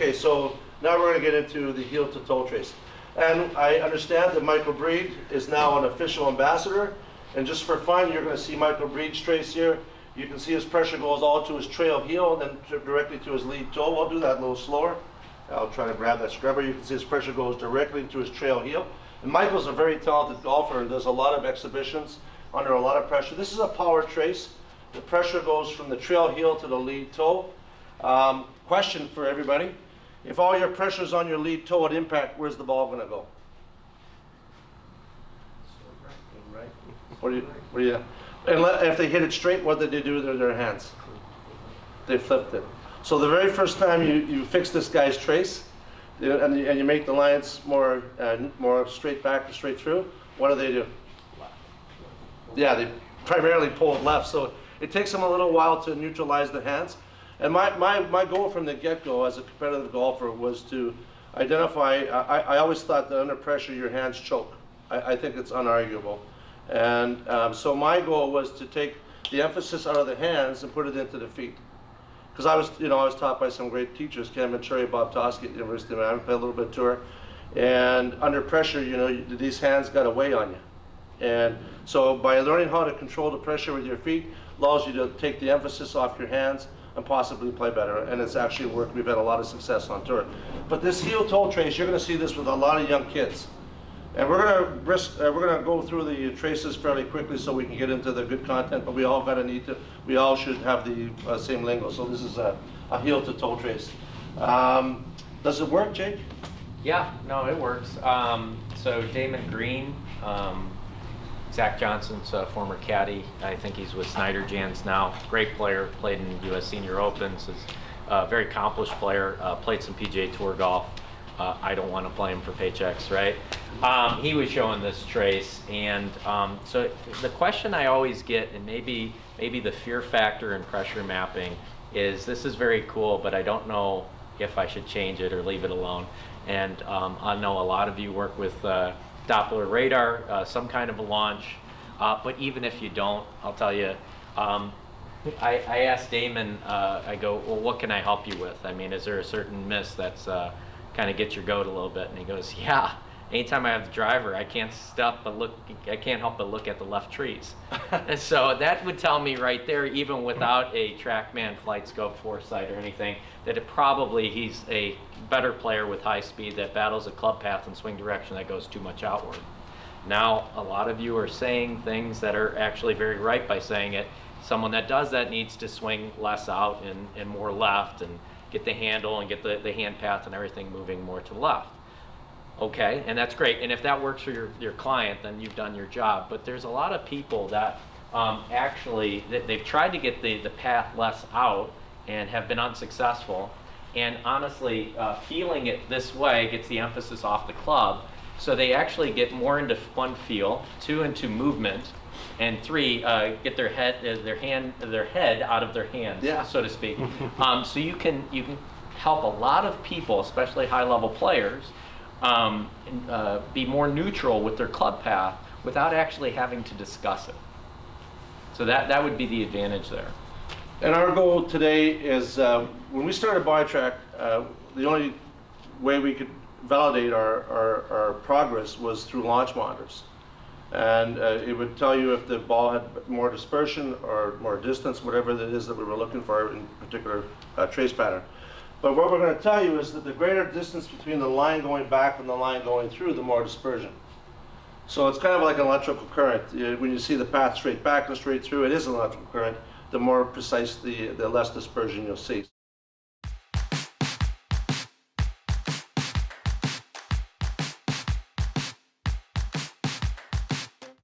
Okay, so now we're going to get into the heel to toe trace. And I understand that Michael Breed is now an official ambassador. And just for fun, you're going to see Michael Breed's trace here. You can see his pressure goes all to his trail heel, then directly to his lead toe. We'll do that a little slower. I'll try to grab that scrubber. You can see his pressure goes directly to his trail heel. And Michael's a very talented golfer and does a lot of exhibitions under a lot of pressure. This is a power trace. The pressure goes from the trail heel to the lead toe. Question for everybody. If all your pressure is on your lead toe at impact, where's the ball going to go? Right. What do you, and if they hit it straight, what did they do with their hands? They flipped it. So the very first time you fix this guy's trace, and you make the lines more straight back and straight through, what do they do? Yeah, they primarily pull it left. So it takes them a little while to neutralize the hands. And my goal from the get-go as a competitive golfer was to identify, I always thought that under pressure your hands choke. I think it's unarguable. And so my goal was to take the emphasis out of the hands and put it into the feet. Because I was taught by some great teachers, Ken Manchuri, Bob Toski at the University of Miami, played a little bit of tour. And under pressure, these hands got to weigh on you. And so by learning how to control the pressure with your feet, allows you to take the emphasis off your hands and possibly play better. And it's actually worked. We've had a lot of success on tour. But this heel toe trace, you're going to see this with a lot of young kids. And we're going to go through the traces fairly quickly so we can get into the good content. But we all should have the same lingo. So this is a heel to toe trace. Does it work, Jake? Yeah, no, it works. So Damon Green, Zach Johnson's former caddy. I think he's with Snyder Jans now. Great player, played in U.S. Senior Opens. Is a very accomplished player. Played some PGA Tour golf. I don't want to play him for paychecks, right? He was showing this trace, and so the question I always get, and maybe the fear factor in pressure mapping, is this is very cool, but I don't know if I should change it or leave it alone. And I know a lot of you work with Doppler radar, some kind of a launch, but even if you don't, I'll tell you, I asked Damon, I go, well, what can I help you with? I mean, is there a certain miss that's kind of gets your goat a little bit? And he goes, yeah, anytime I have the driver, I can't help but look at the left trees. And so that would tell me right there, even without a TrackMan flight scope foresight or anything, that he's a better player with high speed that battles a club path and swing direction that goes too much outward. Now, a lot of you are saying things that are actually very right by saying it. Someone that does that needs to swing less out and more left, and get the handle and get the hand path and everything moving more to the left. Okay, and that's great. And if that works for your client, then you've done your job. But there's a lot of people that they've tried to get the path less out and have been unsuccessful. And honestly, feeling it this way gets the emphasis off the club. So they actually get more into one, feel, 2, into movement, and 3, get their head out of their hands, yeah, so to speak. So you can help a lot of people, especially high-level players, be more neutral with their club path without actually having to discuss it. So that would be the advantage there. And our goal today is, when we started Boditrak, the only way we could validate our progress was through launch monitors. And it would tell you if the ball had more dispersion or more distance, whatever it is that we were looking for in particular trace pattern. But what we're going to tell you is that the greater distance between the line going back and the line going through, the more dispersion. So it's kind of like an electrical current. When you see the path straight back and straight through, it is an electrical current. The more precise, the less dispersion you'll see.